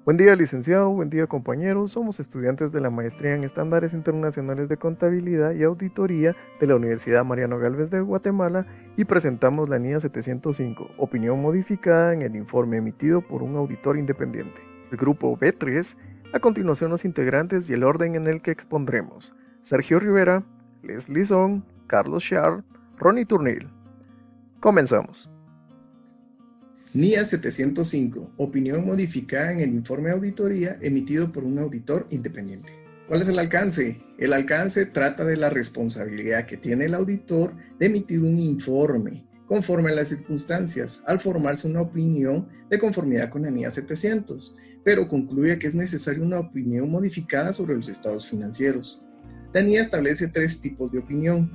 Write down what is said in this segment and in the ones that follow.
Buen día, licenciado, buen día, compañeros. Somos estudiantes de la Maestría en Estándares Internacionales de Contabilidad y Auditoría de la Universidad Mariano Gálvez de Guatemala y presentamos la NIA 705, opinión modificada en el informe emitido por un auditor independiente. El grupo B3, a continuación los integrantes y el orden en el que expondremos: Sergio Rivera, Leslie Song, Carlos Char, Ronnie Turnil. Comenzamos. NIA 705, opinión modificada en el informe de auditoría emitido por un auditor independiente. ¿Cuál es el alcance? El alcance trata de la responsabilidad que tiene el auditor de emitir un informe conforme a las circunstancias al formarse una opinión de conformidad con la NIA 700, pero concluye que es necesaria una opinión modificada sobre los estados financieros. La NIA establece 3 tipos de opinión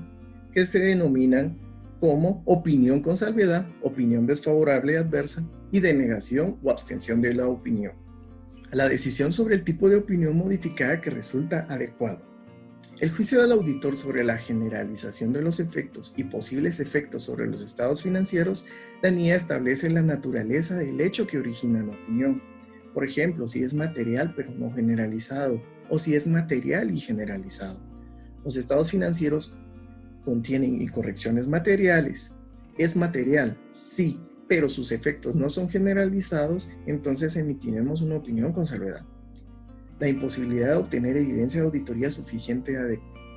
que se denominan como opinión con salvedad, opinión desfavorable y adversa, y denegación o abstención de la opinión. La decisión sobre el tipo de opinión modificada que resulta adecuado. El juicio del auditor sobre la generalización de los efectos y posibles efectos sobre los estados financieros, la NIA establece la naturaleza del hecho que origina la opinión. Por ejemplo, si es material pero no generalizado, o si es material y generalizado. Los estados financieros contienen incorrecciones materiales. Es material, sí, pero sus efectos no son generalizados, entonces emitiremos una opinión con salvedad. La imposibilidad de obtener evidencia de auditoría suficiente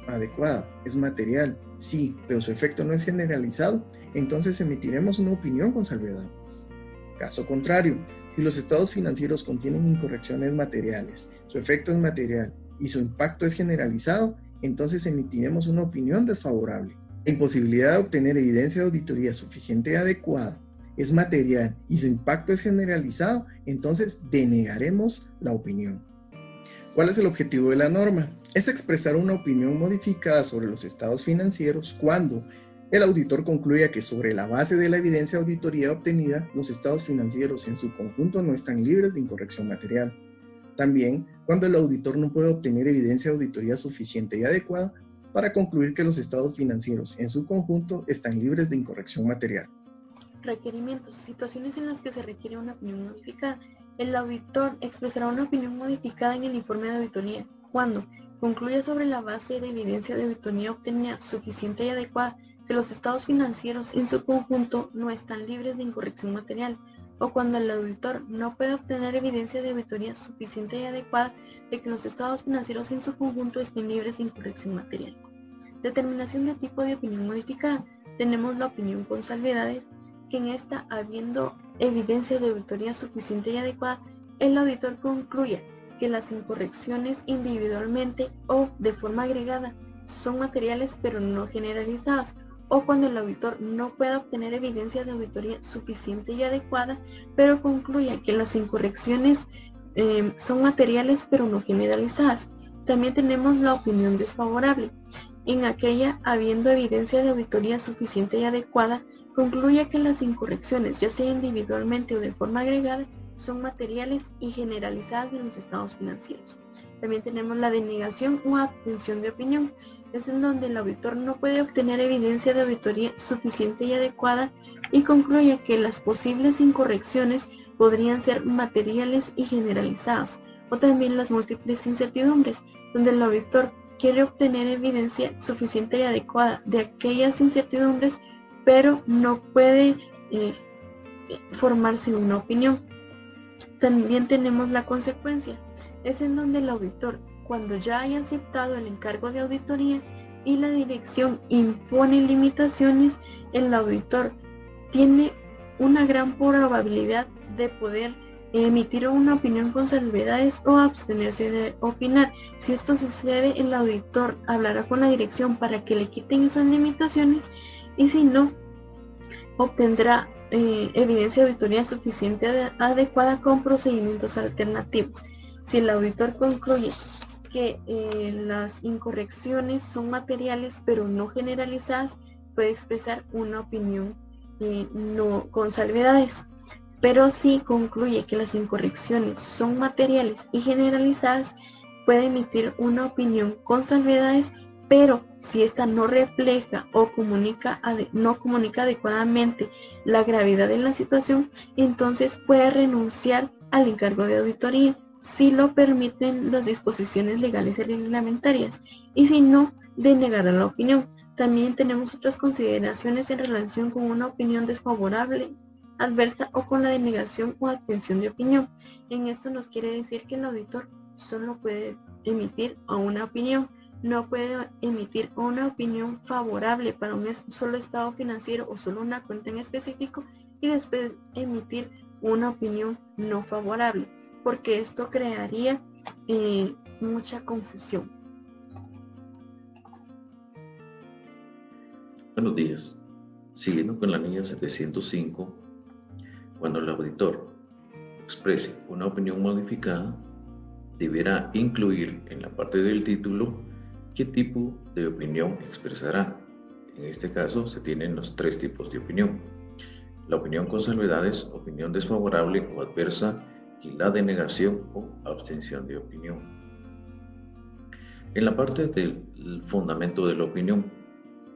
adecuada. Es material, sí, pero su efecto no es generalizado, entonces emitiremos una opinión con salvedad. Caso contrario, si los estados financieros contienen incorrecciones materiales, su efecto es material y su impacto es generalizado, entonces emitiremos una opinión desfavorable. La imposibilidad de obtener evidencia de auditoría suficiente y adecuada es material y su impacto es generalizado, entonces denegaremos la opinión. ¿Cuál es el objetivo de la norma? Es expresar una opinión modificada sobre los estados financieros cuando el auditor concluya que sobre la base de la evidencia de auditoría obtenida, los estados financieros en su conjunto no están libres de incorrección material. También cuando el auditor no puede obtener evidencia de auditoría suficiente y adecuada para concluir que los estados financieros en su conjunto están libres de incorrección material. Requerimientos. Situaciones en las que se requiere una opinión modificada. El auditor expresará una opinión modificada en el informe de auditoría cuando concluya sobre la base de evidencia de auditoría obtenida suficiente y adecuada que los estados financieros en su conjunto no están libres de incorrección material, o cuando el auditor no puede obtener evidencia de auditoría suficiente y adecuada de que los estados financieros en su conjunto estén libres de incorrección material. Determinación de tipo de opinión modificada. Tenemos la opinión con salvedades, que en esta, habiendo evidencia de auditoría suficiente y adecuada, el auditor concluya que las incorrecciones individualmente o de forma agregada son materiales pero no generalizadas, o cuando el auditor no pueda obtener evidencia de auditoría suficiente y adecuada, pero concluya que las incorrecciones son materiales pero no generalizadas. También tenemos la opinión desfavorable. En aquella, habiendo evidencia de auditoría suficiente y adecuada, concluye que las incorrecciones, ya sea individualmente o de forma agregada, son materiales y generalizadas en los estados financieros. También tenemos la denegación o abstención de opinión. Es en donde el auditor no puede obtener evidencia de auditoría suficiente y adecuada y concluye que las posibles incorrecciones podrían ser materiales y generalizadas, o también las múltiples incertidumbres, donde el auditor quiere obtener evidencia suficiente y adecuada de aquellas incertidumbres, pero no puede formarse una opinión. También tenemos la consecuencia. Es en donde el auditor, cuando ya haya aceptado el encargo de auditoría y la dirección impone limitaciones, el auditor tiene una gran probabilidad de poder emitir una opinión con salvedades o abstenerse de opinar. Si esto sucede, el auditor hablará con la dirección para que le quiten esas limitaciones, y si no, obtendrá evidencia de auditoría suficiente adecuada con procedimientos alternativos. Si el auditor concluye que las incorrecciones son materiales pero no generalizadas, puede expresar una opinión no con salvedades. Pero si concluye que las incorrecciones son materiales y generalizadas, puede emitir una opinión con salvedades, pero si ésta no refleja o no comunica adecuadamente la gravedad de la situación, entonces puede renunciar al encargo de auditoría si lo permiten las disposiciones legales y reglamentarias, y si no, denegará la opinión. También tenemos otras consideraciones en relación con una opinión desfavorable, adversa o con la denegación o abstención de opinión. En esto nos quiere decir que el auditor solo puede emitir una opinión, no puede emitir una opinión favorable para un solo estado financiero o solo una cuenta en específico y después emitir una opinión no favorable, porque esto crearía mucha confusión. Buenos días. Siguiendo con la línea 705, cuando el auditor exprese una opinión modificada, deberá incluir en la parte del título qué tipo de opinión expresará. En este caso se tienen los tres tipos de opinión: la opinión con salvedades, opinión desfavorable o adversa, y la denegación o abstención de opinión. En la parte del fundamento de la opinión,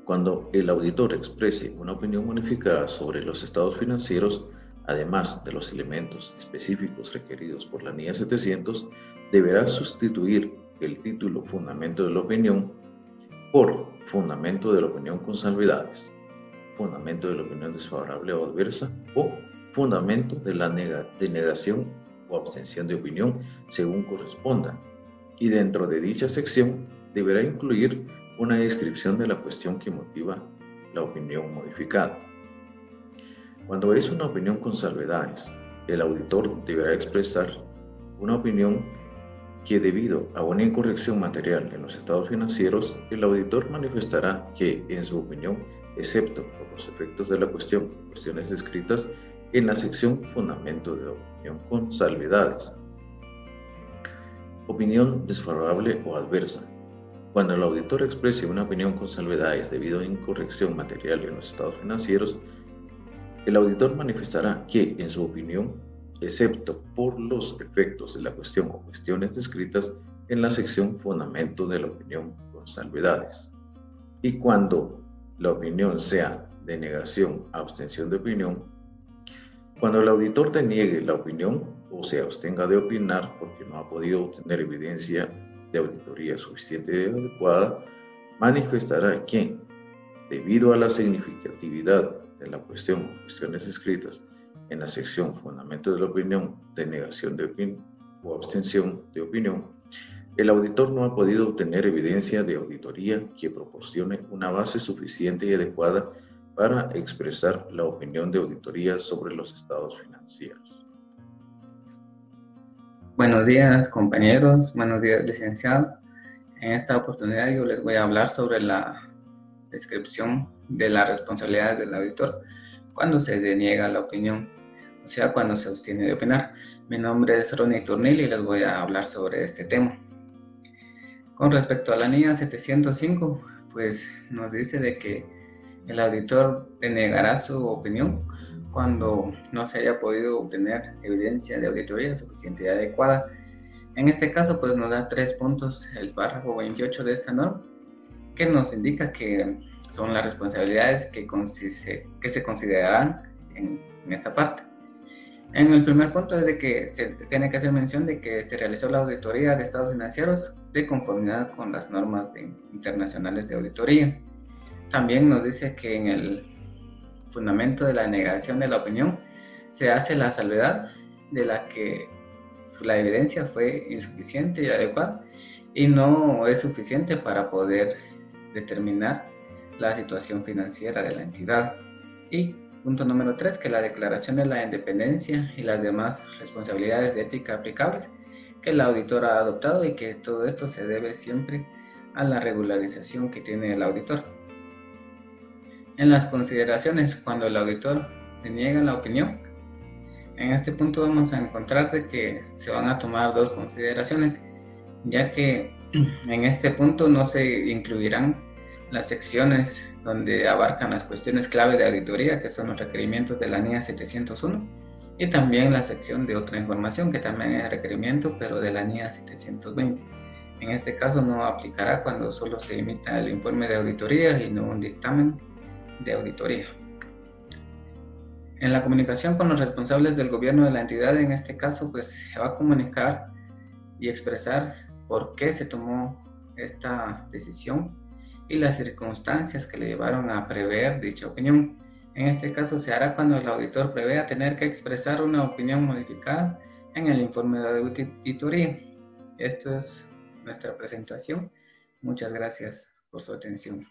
cuando el auditor exprese una opinión modificada sobre los estados financieros, además de los elementos específicos requeridos por la NIA 700, deberá sustituir el título Fundamento de la opinión por Fundamento de la opinión con salvedades, Fundamento de la opinión desfavorable o adversa, o Fundamento de la denegación o abstención de opinión, según corresponda. Y dentro de dicha sección deberá incluir una descripción de la cuestión que motiva la opinión modificada. Cuando es una opinión con salvedades, el auditor deberá expresar una opinión que, debido a una incorrección material en los estados financieros, el auditor manifestará que, en su opinión, excepto por los efectos de la cuestiones descritas en la sección Fundamento de la opinión con salvedades. Opinión desfavorable o adversa. Cuando el auditor exprese una opinión con salvedades debido a incorrección material en los estados financieros, el auditor manifestará que, en su opinión, excepto por los efectos de la cuestión o cuestiones descritas en la sección Fundamento de la opinión con salvedades. Y cuando la opinión sea denegación, abstención de opinión, cuando el auditor deniegue la opinión o se abstenga de opinar porque no ha podido obtener evidencia de auditoría suficiente y adecuada, manifestará que, debido a la significatividad de la cuestión o cuestiones escritas en la sección Fundamento de la opinión, denegación de opinión o abstención de opinión, el auditor no ha podido obtener evidencia de auditoría que proporcione una base suficiente y adecuada para expresar la opinión de auditoría sobre los estados financieros. Buenos días, compañeros. Buenos días, licenciado. En esta oportunidad yo les voy a hablar sobre la descripción de las responsabilidades del auditor cuando se deniega la opinión, o sea, cuando se abstiene de opinar. Mi nombre es Ronnie Turnil y les voy a hablar sobre este tema. Con respecto a la NIA 705, pues nos dice de que el auditor denegará su opinión cuando no se haya podido obtener evidencia de auditoría suficiente y adecuada. En este caso, pues nos da 3 puntos el párrafo 28 de esta norma, que nos indica que son las responsabilidades que se considerarán en esta parte. En el primer punto es de que se tiene que hacer mención de que se realizó la auditoría de estados financieros de conformidad con las normas internacionales de auditoría. También nos dice que en el fundamento de la negación de la opinión se hace la salvedad de la que la evidencia fue insuficiente y adecuada y no es suficiente para poder determinar la situación financiera de la entidad. Y punto número 3, que la declaración de la independencia y las demás responsabilidades de ética aplicables que el auditor ha adoptado y que todo esto se debe siempre a la regularización que tiene el auditor. En las consideraciones, cuando el auditor deniega la opinión, en este punto vamos a encontrar de que se van a tomar 2 consideraciones, ya que en este punto no se incluirán las secciones donde abarcan las cuestiones clave de auditoría, que son los requerimientos de la NIA 701, y también la sección de otra información, que también es requerimiento, pero de la NIA 720. En este caso no aplicará cuando solo se emita el informe de auditoría y no un dictamen de auditoría. En la comunicación con los responsables del gobierno de la entidad, en este caso, pues se va a comunicar y expresar por qué se tomó esta decisión y las circunstancias que le llevaron a prever dicha opinión. En este caso se hará cuando el auditor prevea tener que expresar una opinión modificada en el informe de auditoría. Esto es nuestra presentación. Muchas gracias por su atención.